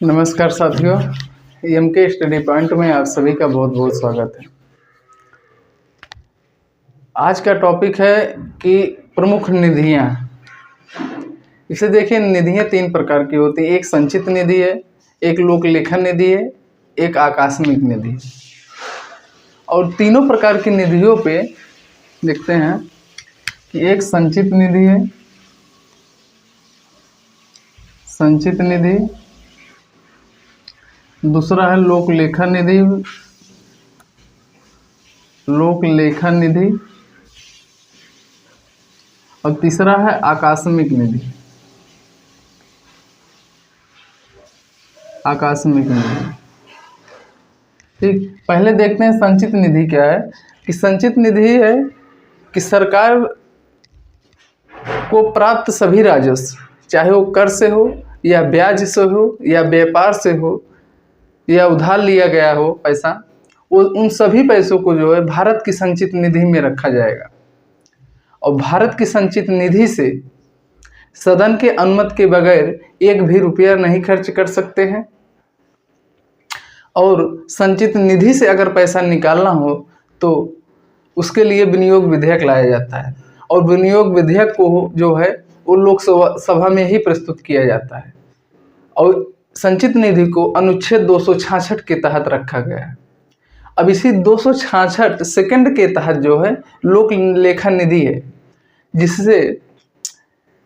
नमस्कार साथियों, एम के स्टडी पॉइंट में आप सभी का बहुत बहुत स्वागत है। आज का टॉपिक है कि प्रमुख निधियां। इसे देखिए, निधियां तीन प्रकार की होती है। एक संचित निधि है, एक लोक लेखन निधि है, एक आकस्मिक निधि है। और तीनों प्रकार की निधियों पे देखते हैं कि एक संचित निधि है, संचित निधि, दूसरा है लोक लेखन निधि, लोक लेखन निधि, और तीसरा है आकस्मिक निधि, आकस्मिक निधि। ठीक, पहले देखते हैं संचित निधि क्या है। कि संचित निधि है कि सरकार को प्राप्त सभी राजस्व, चाहे वो कर से हो या ब्याज से हो या व्यापार से हो या उधार लिया गया हो पैसा, वो उन सभी पैसों को जो है भारत की संचित निधि में रखा जाएगा। और भारत की संचित निधि से सदन के अनुमति के बगैर एक भी रुपया नहीं खर्च कर सकते हैं। और संचित निधि से अगर पैसा निकालना हो तो उसके लिए विनियोग विधेयक लाया जाता है, और विनियोग विधेयक को जो है वो लोकसभा में ही प्रस्तुत किया जाता है। और संचित निधि को अनुच्छेद 266 के तहत रखा गया है। अब इसी 266 सेकंड के तहत जो है लोक लेखन निधि है, जिससे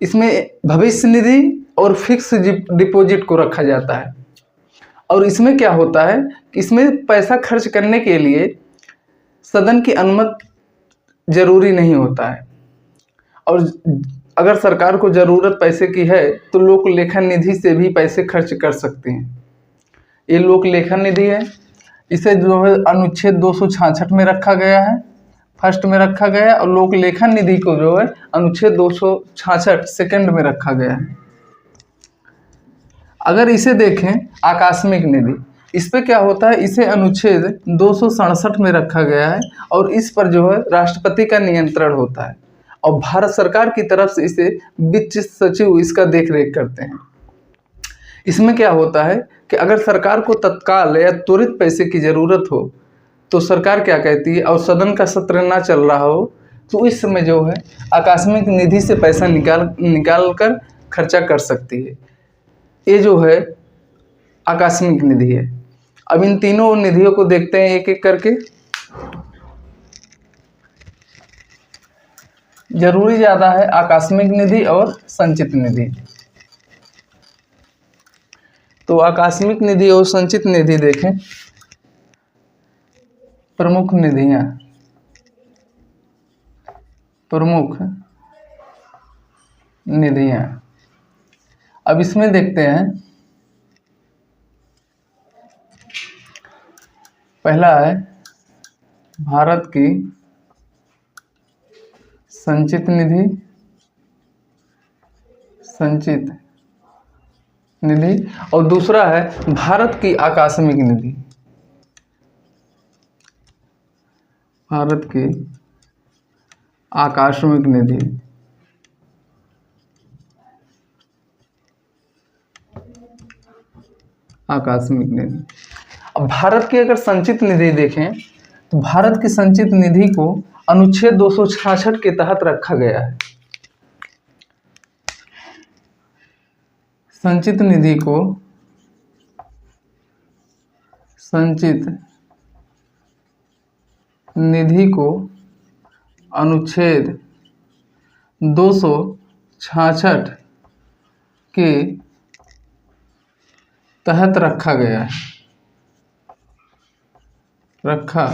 इसमें भविष्य निधि और फिक्स डिपॉजिट को रखा जाता है। और इसमें क्या होता है कि इसमें पैसा खर्च करने के लिए सदन की अनुमति जरूरी नहीं होता है। और अगर सरकार को ज़रूरत पैसे की है तो लोक लेखन निधि से भी पैसे खर्च कर सकते हैं। ये लोक लेखन निधि है, इसे जो है अनुच्छेद 266 में रखा गया है, फर्स्ट में रखा गया है। और लोक लेखन निधि को जो है अनुच्छेद 266 सेकंड में रखा गया है। अगर इसे देखें आकस्मिक निधि, इस पे क्या होता है, इसे अनुच्छेद 267 में रखा गया है, और इस पर जो है राष्ट्रपति का नियंत्रण होता है, और भारत सरकार की तरफ से इसे वित्त सचिव इसका देखरेख करते हैं। इसमें क्या होता है कि अगर सरकार को तत्काल या त्वरित पैसे की ज़रूरत हो तो सरकार क्या कहती है, और सदन का सत्र ना चल रहा हो तो इस समय जो है आकस्मिक निधि से पैसा निकाल कर खर्चा कर सकती है। ये जो है आकस्मिक निधि है। अब इन तीनों निधियों को देखते हैं एक एक करके। जरूरी ज़्यादा है आकस्मिक निधि और संचित निधि। तो आकस्मिक निधि और संचित निधि देखें। प्रमुख निधियां, प्रमुख निधियां। अब इसमें देखते हैं, पहला है भारत की संचित निधि, संचित निधि, और दूसरा है भारत की आकस्मिक निधि, भारत की आकस्मिक निधि। आकस्मिक निधि। अब भारत की अगर संचित निधि देखें तो भारत की संचित निधि को अनुच्छेद 266 के तहत रखा गया है। संचित निधि को, संचित निधि को अनुच्छेद 266 के तहत रखा गया है, रखा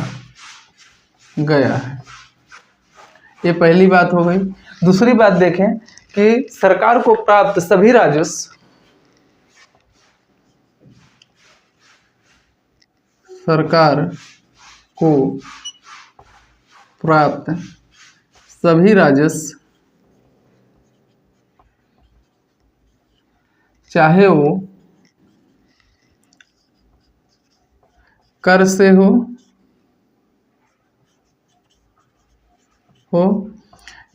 गया है। ये पहली बात हो गई। दूसरी बात देखें कि सरकार को प्राप्त सभी राजस्व, सरकार को प्राप्त सभी राजस्व, चाहे वो कर से हो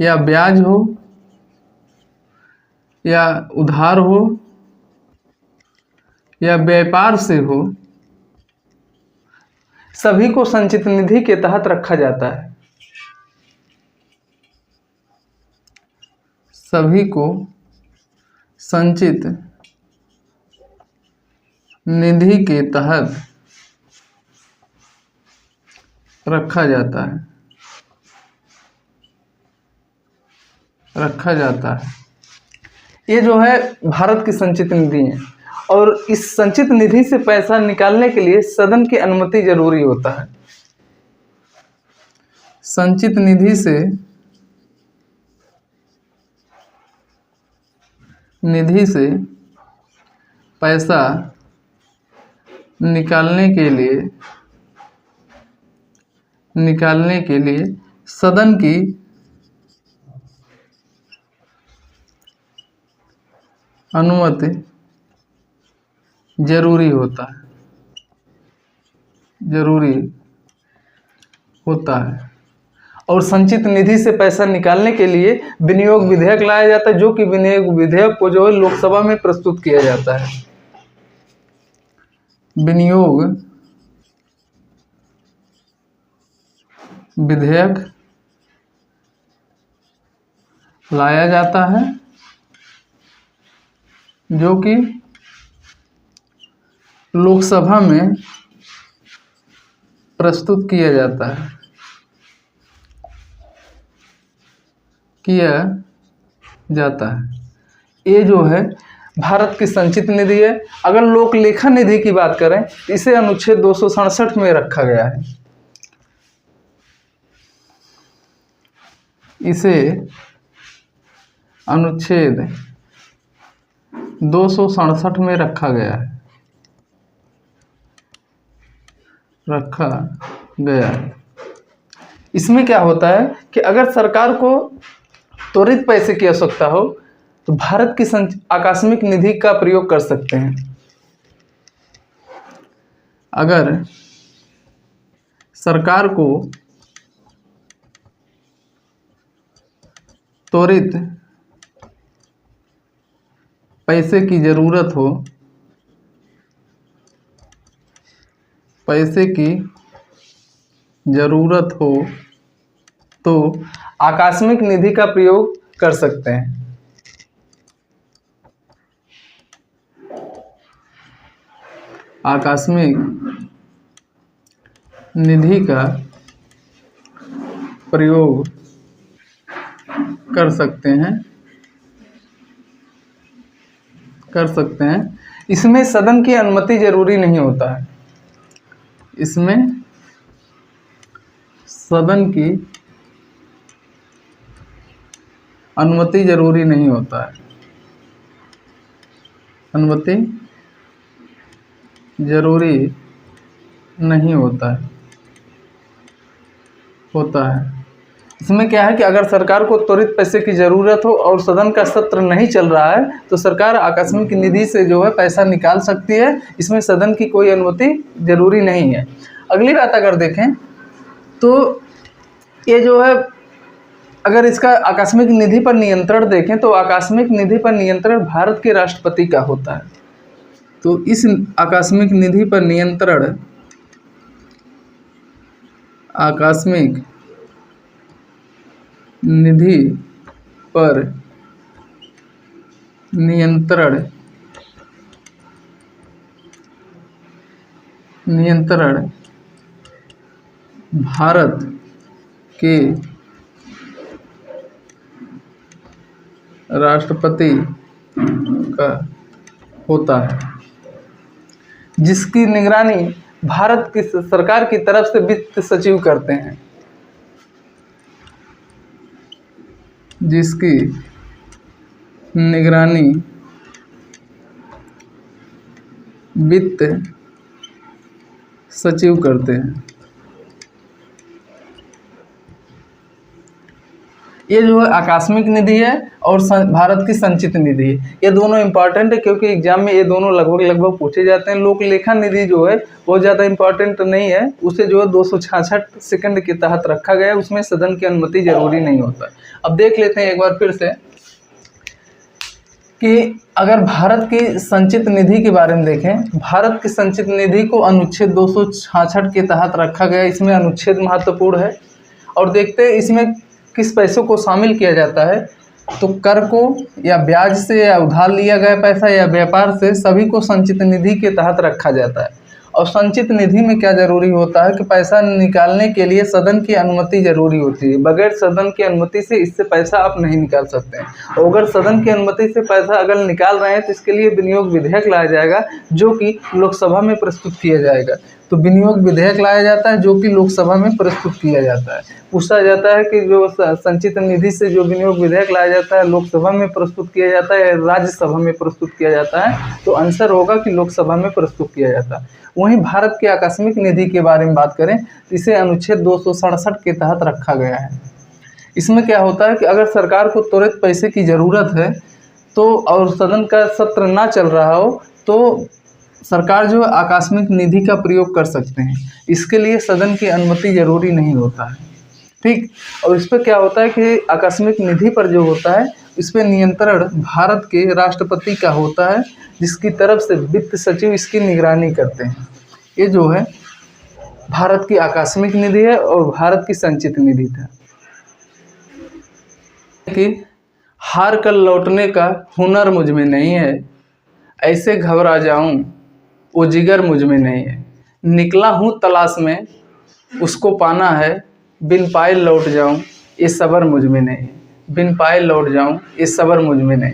या ब्याज हो या उधार हो या व्यापार से हो, सभी को संचित निधि के तहत रखा जाता है। सभी को संचित निधि के तहत रखा जाता है, ये जो है भारत की संचित निधि है। और इस संचित निधि से पैसा निकालने के लिए सदन की अनुमति जरूरी होता है। संचित निधि से पैसा निकालने के लिए सदन की अनुमति जरूरी होता है। और संचित निधि से पैसा निकालने के लिए विनियोग विधेयक लाया जाता है, जो कि विनियोग विधेयक को जो है लोकसभा में प्रस्तुत किया जाता है। विनियोग विधेयक लाया जाता है, जो कि लोकसभा में प्रस्तुत किया जाता है, ये जो है भारत की संचित निधि है। अगर लोक लेखा निधि की बात करें, इसे अनुच्छेद 267 में रखा गया है। इसे अनुच्छेद 267 में रखा गया है। इसमें क्या होता है कि अगर सरकार को त्वरित पैसे की आवश्यकता हो तो भारत की आकस्मिक निधि का प्रयोग कर सकते हैं। अगर सरकार को त्वरित पैसे की जरूरत हो तो आकस्मिक निधि का प्रयोग कर सकते हैं। आकस्मिक निधि का प्रयोग कर सकते हैं। इसमें सदन की अनुमति जरूरी नहीं होता है। इसमें सदन की अनुमति जरूरी नहीं होता है। इसमें क्या है कि अगर सरकार को त्वरित पैसे की ज़रूरत हो और सदन का सत्र नहीं चल रहा है तो सरकार आकस्मिक निधि से जो है पैसा निकाल सकती है। इसमें सदन की कोई अनुमति जरूरी नहीं है। अगली बात अगर देखें तो ये जो है, अगर इसका आकस्मिक निधि पर नियंत्रण देखें तो आकस्मिक निधि पर नियंत्रण भारत के राष्ट्रपति का होता है। तो इस आकस्मिक निधि पर नियंत्रण भारत के राष्ट्रपति का होता है, जिसकी निगरानी भारत की सरकार की तरफ से वित्त सचिव करते हैं। जिसकी निगरानी वित्त सचिव करते हैं। ये जो है आकस्मिक निधि है और भारत की संचित निधि है। ये दोनों इंपॉर्टेंट है क्योंकि एग्जाम में ये दोनों लगभग पूछे जाते हैं। लोक लेखा निधि जो है बहुत ज़्यादा इंपॉर्टेंट नहीं है, उसे जो है 266 सेकंड के तहत रखा गया है, उसमें सदन की अनुमति जरूरी नहीं होता। अब देख लेते हैं एक बार फिर से कि अगर भारत की संचित निधि के बारे में देखें, भारत की संचित निधि को अनुच्छेद 266 के तहत रखा गया। इसमें अनुच्छेद महत्वपूर्ण है। और देखते हैं इसमें किस पैसों को शामिल किया जाता है। तो कर को या ब्याज से या उधार लिया गया पैसा या व्यापार से सभी को संचित निधि के तहत रखा जाता है। और संचित निधि में क्या जरूरी होता है कि पैसा निकालने के लिए सदन की अनुमति जरूरी होती है। बगैर सदन की अनुमति से इससे पैसा आप नहीं निकाल सकते हैं। और अगर सदन की अनुमति से पैसा अगर निकाल रहे हैं तो इसके लिए विनियोग विधेयक लाया जाएगा, जो कि लोकसभा में प्रस्तुत किया जाएगा। तो विनियोग विधेयक लाया जाता है, जो कि लोकसभा में प्रस्तुत किया जाता है। पूछा जाता है कि जो संचित निधि से जो विनियोग विधेयक लाया जाता है, लोकसभा में प्रस्तुत किया जाता है या राज्यसभा में प्रस्तुत किया जाता है, तो आंसर होगा कि लोकसभा में प्रस्तुत किया जाता है। वहीं भारत की आकस्मिक निधि के बारे में बात करें तो इसे अनुच्छेद 267 के तहत रखा गया है। इसमें क्या होता है कि अगर सरकार को त्वरित पैसे की ज़रूरत है तो और सदन का सत्र ना चल रहा हो तो सरकार जो आकस्मिक निधि का प्रयोग कर सकते हैं। इसके लिए सदन की अनुमति जरूरी नहीं होता है, ठीक। और इस पर क्या होता है कि आकस्मिक निधि पर जो होता है इस पर नियंत्रण भारत के राष्ट्रपति का होता है, जिसकी तरफ से वित्त सचिव इसकी निगरानी करते हैं। ये जो है भारत की आकस्मिक निधि है और भारत की संचित निधि था। कि हार कर लौटने का हुनर मुझ में नहीं है, ऐसे घबरा जाऊं वो जिगर मुझ में नहीं है। निकला हूँ तलाश में उसको पाना है, बिन पाए लौट जाऊं ये सब्र मुझ में नहीं है। बिन पाए लौट जाऊं ये सब्र मुझ में नहीं।